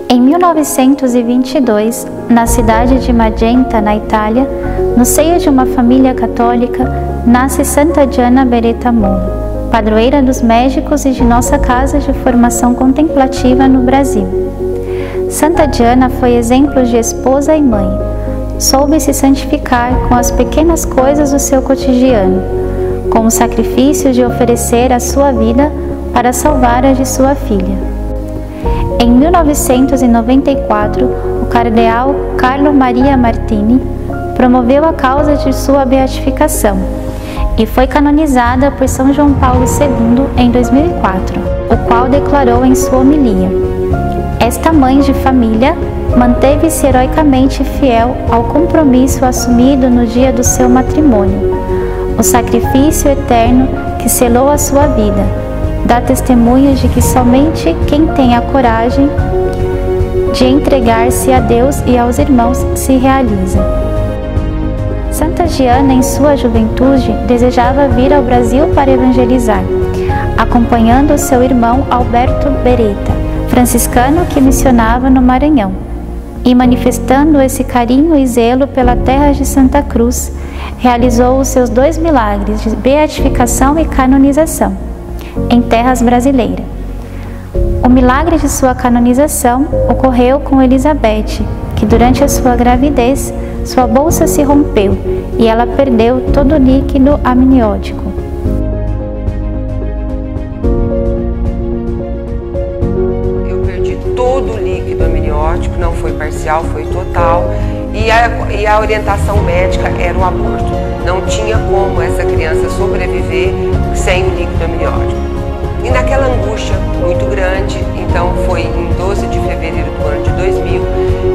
Em 1922, na cidade de Magenta, na Itália, no seio de uma família católica, nasce Santa Gianna Beretta Molla, padroeira dos médicos e de nossa casa de formação contemplativa no Brasil. Santa Gianna foi exemplo de esposa e mãe. Soube se santificar com as pequenas coisas do seu cotidiano, com o sacrifício de oferecer a sua vida para salvar a de sua filha. Em 1994, o cardeal Carlo Maria Martini promoveu a causa de sua beatificação e foi canonizada por São João Paulo II em 2004, o qual declarou em sua homilia: esta mãe de família manteve-se heroicamente fiel ao compromisso assumido no dia do seu matrimônio. O sacrifício eterno que selou a sua vida dá testemunho de que somente quem tem a coragem de entregar-se a Deus e aos irmãos se realiza. Santa Gianna, em sua juventude, desejava vir ao Brasil para evangelizar, acompanhando seu irmão Alberto Beretta, franciscano que missionava no Maranhão, e manifestando esse carinho e zelo pela terra de Santa Cruz, realizou os seus 2 milagres de beatificação e canonização em terras brasileiras. O milagre de sua canonização ocorreu com Elizabeth, que durante a sua gravidez, sua bolsa se rompeu e ela perdeu todo o líquido amniótico. Eu perdi todo o líquido amniótico, não foi parcial, foi total, e a orientação médica era o aborto. Não tinha como essa criança sobreviver sem o líquido amniótico. E naquela angústia muito grande, então foi em 12 de fevereiro do ano de 2000,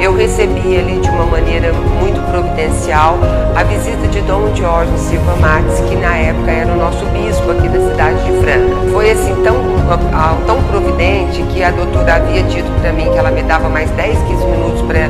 eu recebi ali de uma maneira muito providencial a visita de Dom Jorge Silva Matos, que na época era o nosso bispo aqui da cidade de Franca. Foi assim tão providente que a doutora havia dito para mim que ela me dava mais 10, 15 minutos para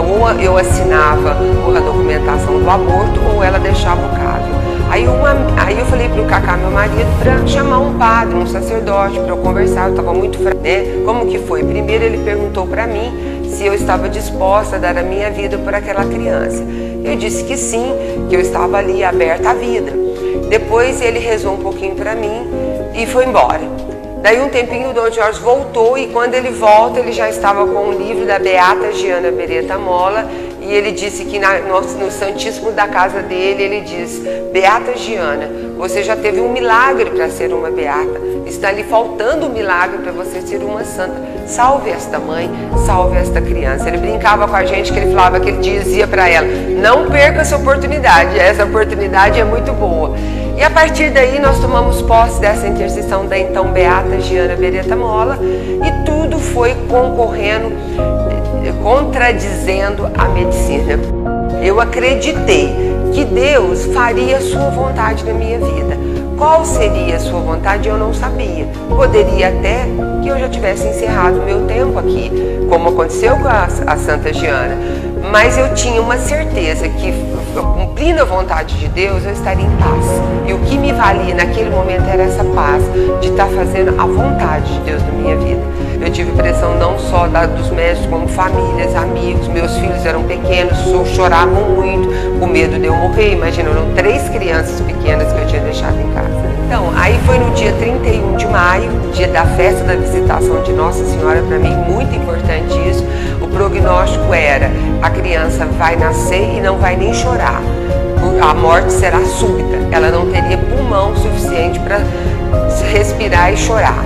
ou eu assinava a documentação do aborto ou ela deixava o caso. Aí eu falei para o Cacá, meu marido, para chamar um padre, um sacerdote, para eu conversar. Eu estava muito né? Como que foi? Primeiro ele perguntou para mim se eu estava disposta a dar a minha vida por aquela criança. Eu disse que sim, que eu estava ali aberta à vida. Depois ele rezou um pouquinho para mim e foi embora. Daí um tempinho o Dom Jorge voltou e quando ele volta ele já estava com um livro da Beata Gianna Beretta Molla e ele disse que no Santíssimo da casa dele ele diz: Beata Gianna, você já teve um milagre para ser uma beata, está lhe faltando um milagre para você ser uma santa. Salve esta mãe, salve esta criança. Ele brincava com a gente que ele falava que ele dizia para ela: não perca essa oportunidade é muito boa. E a partir daí nós tomamos posse dessa intercessão da então Beata Gianna Beretta Molla e tudo foi concorrendo, contradizendo a medicina. Eu acreditei que Deus faria a sua vontade na minha vida. Qual seria a sua vontade eu não sabia. Poderia até que eu já tivesse encerrado o meu tempo aqui, como aconteceu com a Santa Gianna. Mas eu tinha uma certeza que, cumprindo a vontade de Deus, eu estaria em paz. E o que me valia naquele momento era essa paz de estar fazendo a vontade de Deus na minha vida. Eu tive pressão não só dos médicos, como famílias, amigos. Meus filhos eram pequenos, choravam muito, com medo de eu morrer. Imagina, eram 3 crianças pequenas que eu tinha deixado em casa. Então, aí foi no dia 31 de maio, dia da festa da visitação de Nossa Senhora, para mim muito importante isso. O prognóstico era: a criança vai nascer e não vai nem chorar. A morte será súbita, ela não teria pulmão suficiente para respirar e chorar.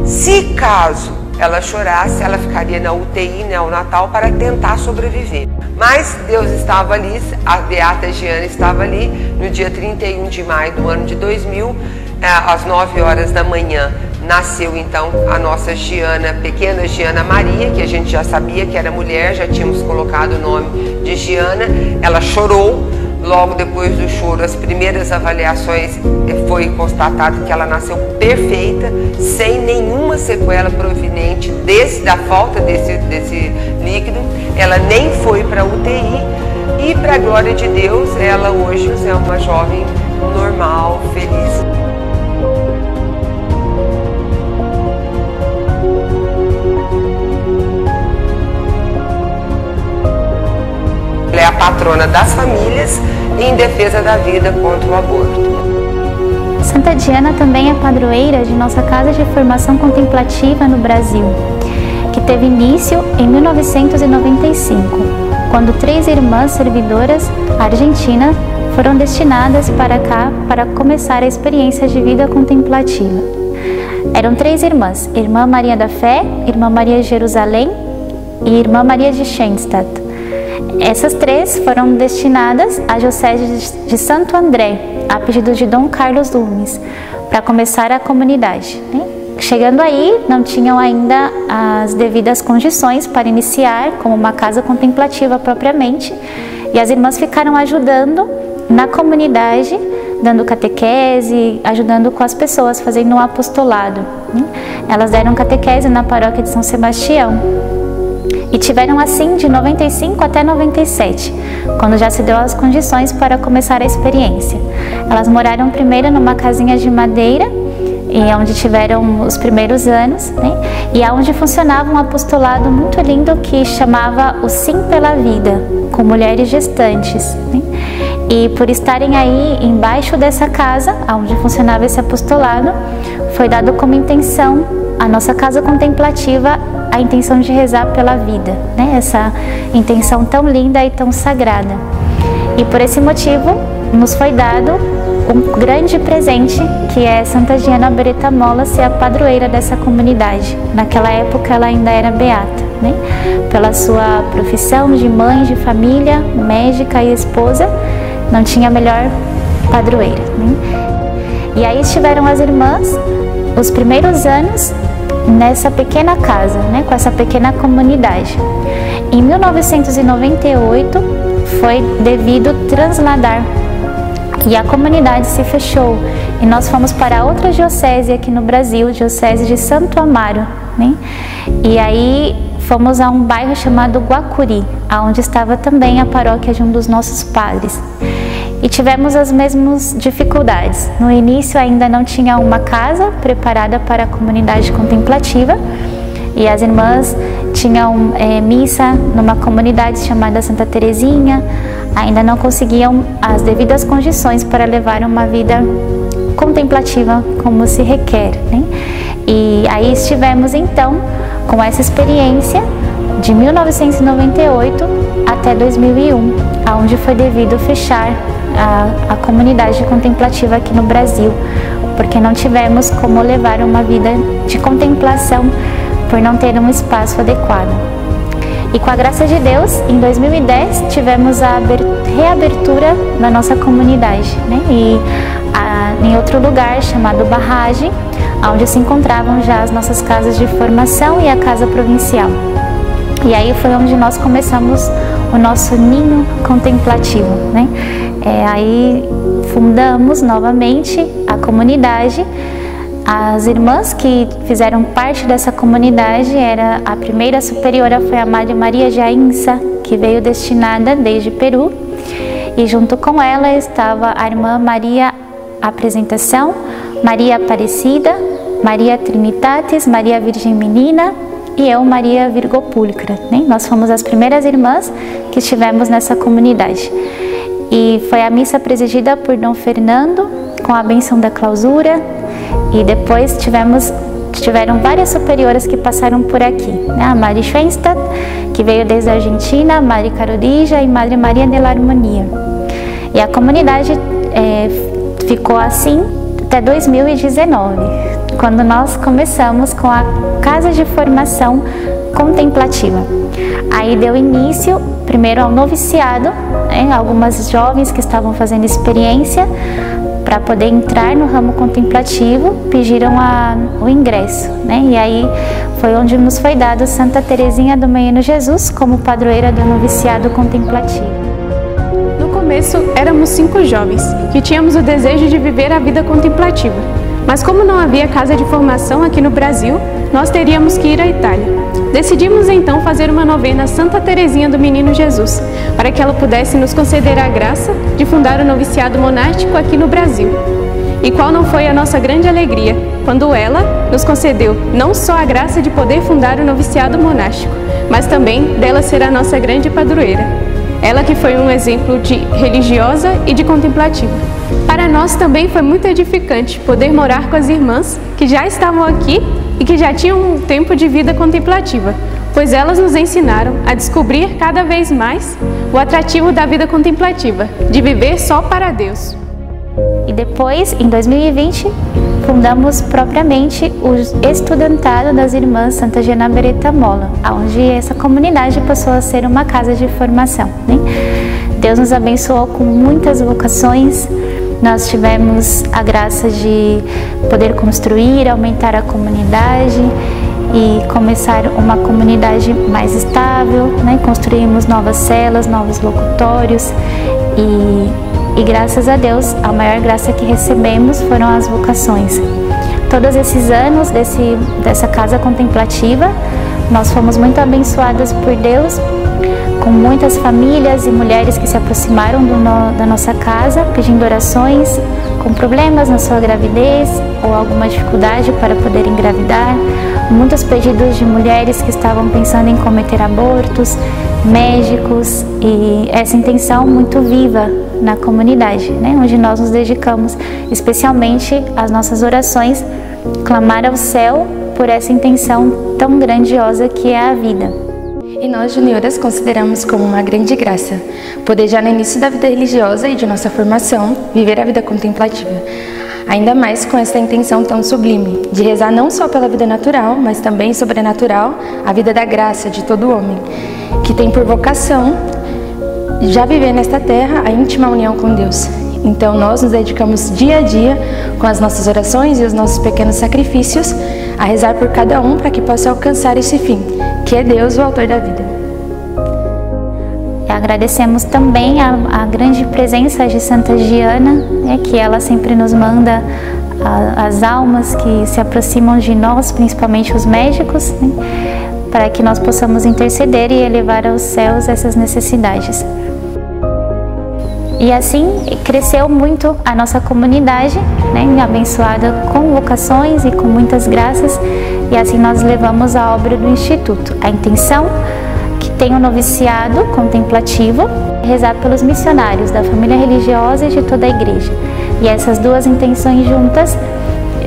Se caso ela chorasse, ela ficaria na UTI neonatal para tentar sobreviver. Mas Deus estava ali, a Beata Gianna estava ali, no dia 31 de maio do ano de 2000, às 9 horas da manhã, nasceu então a nossa Gianna, pequena Gianna Maria, que a gente já sabia que era mulher, já tínhamos colocado o nome de Gianna. Ela chorou. Logo depois do choro, as primeiras avaliações foi constatado que ela nasceu perfeita, sem nenhuma sequela proveniente da falta desse líquido. Ela nem foi para UTI e, para a glória de Deus, ela hoje é uma jovem normal, feliz. patrona das famílias e em defesa da vida contra o aborto. Santa Diana também é padroeira de nossa Casa de Formação Contemplativa no Brasil, que teve início em 1995, quando 3 irmãs servidoras argentinas foram destinadas para cá para começar a experiência de vida contemplativa. Eram 3 irmãs: Irmã Maria da Fé, Irmã Maria de Jerusalém e Irmã Maria de Schoenstatt. Essas 3 foram destinadas à Diocese de Santo André, a pedido de Dom Carlos Lumes, para começar a comunidade. Chegando aí, não tinham ainda as devidas condições para iniciar como uma casa contemplativa propriamente, e as irmãs ficaram ajudando na comunidade, dando catequese, ajudando com as pessoas, fazendo um apostolado. Elas deram catequese na paróquia de São Sebastião e tiveram assim de 95 até 97, quando já se deu as condições para começar a experiência. Elas moraram primeiro numa casinha de madeira, e onde tiveram os primeiros anos, e onde funcionava um apostolado muito lindo que chamava o Sim pela Vida, com mulheres gestantes. E por estarem aí embaixo dessa casa, onde funcionava esse apostolado, foi dado como intenção a nossa casa contemplativa, a intenção de rezar pela vida, essa intenção tão linda e tão sagrada. E por esse motivo nos foi dado um grande presente, que é Santa Diana Beretta Molla ser a padroeira dessa comunidade. Naquela época ela ainda era beata, pela sua profissão de mãe de família, médica e esposa, não tinha melhor padroeira. E aí estiveram as irmãs os primeiros anos nessa pequena casa, com essa pequena comunidade. Em 1998 foi devido trasladar e a comunidade se fechou e nós fomos para outra diocese aqui no Brasil, diocese de Santo Amaro, E aí fomos a um bairro chamado Guacuri, onde estava também a paróquia de um dos nossos padres. E tivemos as mesmas dificuldades. No início ainda não tinha uma casa preparada para a comunidade contemplativa e as irmãs tinham missa numa comunidade chamada Santa Terezinha, ainda não conseguiam as devidas condições para levar uma vida contemplativa como se requer. E aí estivemos então com essa experiência de 1998 até 2001, onde foi devido fechar a comunidade contemplativa aqui no Brasil, porque não tivemos como levar uma vida de contemplação por não ter um espaço adequado. E com a graça de Deus, em 2010 tivemos a reabertura da nossa comunidade, e em outro lugar chamado Barragem, onde se encontravam já as nossas casas de formação e a casa provincial. E aí foi onde nós começamos o nosso ninho contemplativo, aí fundamos novamente a comunidade. As irmãs que fizeram parte dessa comunidade, a primeira superiora foi a Madre Maria Jainsa, que veio destinada desde Peru, e junto com ela estava a irmã Maria Apresentação, Maria Aparecida, Maria Trinitatis, Maria Virgem Menina e eu, Maria Virgo Pulcra. Nós fomos as primeiras irmãs que estivemos nessa comunidade. E foi a missa presidida por Dom Fernando, com a bênção da clausura, e depois tiveram várias superioras que passaram por aqui, a Madre Schoenstatt, que veio desde a Argentina, Madre Carodija e Madre Maria de la Harmonia. E a comunidade ficou assim até 2019, quando nós começamos com a Casa de Formação Contemplativa. Aí deu início primeiro ao noviciado, algumas jovens que estavam fazendo experiência para poder entrar no ramo contemplativo, pediram o ingresso, E aí foi onde nos foi dado Santa Terezinha do Menino Jesus como padroeira do noviciado contemplativo. No começo éramos 5 jovens que tínhamos o desejo de viver a vida contemplativa, mas como não havia casa de formação aqui no Brasil, nós teríamos que ir à Itália. Decidimos então fazer uma novena a Santa Terezinha do Menino Jesus, para que ela pudesse nos conceder a graça de fundar o noviciado monástico aqui no Brasil. E qual não foi a nossa grande alegria, quando ela nos concedeu não só a graça de poder fundar o noviciado monástico, mas também dela ser a nossa grande padroeira. ela que foi um exemplo de religiosa e de contemplativa. Para nós também foi muito edificante poder morar com as irmãs que já estavam aqui e que já tinham um tempo de vida contemplativa, pois elas nos ensinaram a descobrir cada vez mais o atrativo da vida contemplativa, de viver só para Deus. E depois, em 2020, fundamos propriamente o Estudantado das Irmãs Santa Giana Beretta Molla, onde essa comunidade passou a ser uma casa de formação, né? Deus nos abençoou com muitas vocações. Nós tivemos a graça de poder construir, aumentar a comunidade e começar uma comunidade mais estável, né? Construímos novas celas, novos locutórios e graças a Deus, a maior graça que recebemos foram as vocações. Todos esses anos dessa casa contemplativa, nós fomos muito abençoadas por Deus, com muitas famílias e mulheres que se aproximaram da nossa casa, pedindo orações, com problemas na sua gravidez ou alguma dificuldade para poder engravidar. Muitos pedidos de mulheres que estavam pensando em cometer abortos, médicos e essa intenção muito viva na comunidade, né? Onde nós nos dedicamos especialmente às nossas orações, clamar ao céu por essa intenção tão grandiosa que é a vida. E nós, junioras, consideramos como uma grande graça poder já no início da vida religiosa e de nossa formação viver a vida contemplativa, ainda mais com essa intenção tão sublime de rezar não só pela vida natural, mas também sobrenatural, a vida da graça de todo homem, que tem por vocação já viver nesta terra a íntima união com Deus. Então nós nos dedicamos dia a dia com as nossas orações e os nossos pequenos sacrifícios a rezar por cada um para que possa alcançar esse fim, que é Deus o autor da vida. Agradecemos também a grande presença de Santa Giana, né, que ela sempre nos manda as almas que se aproximam de nós, principalmente os médicos, né, para que nós possamos interceder e elevar aos céus essas necessidades. E assim cresceu muito a nossa comunidade, né, abençoada com vocações e com muitas graças, e assim nós levamos a obra do Instituto. A intenção que tem o noviciado contemplativo é rezar pelos missionários da família religiosa e de toda a igreja. E essas duas intenções juntas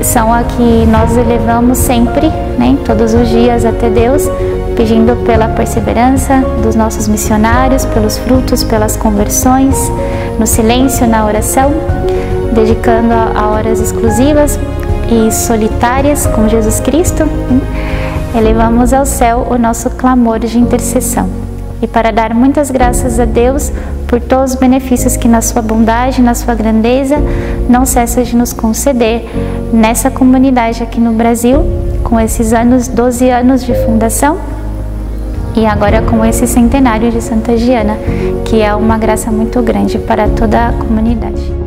são a que nós elevamos sempre, né, todos os dias até Deus, pedindo pela perseverança dos nossos missionários, pelos frutos, pelas conversões, no silêncio, na oração, dedicando a horas exclusivas e solitárias com Jesus Cristo, elevamos ao céu o nosso clamor de intercessão. E para dar muitas graças a Deus por todos os benefícios que na sua bondade, na sua grandeza, não cessa de nos conceder nessa comunidade aqui no Brasil, com esses 12 anos de fundação, e agora com esse centenário de Santa Giana, que é uma graça muito grande para toda a comunidade.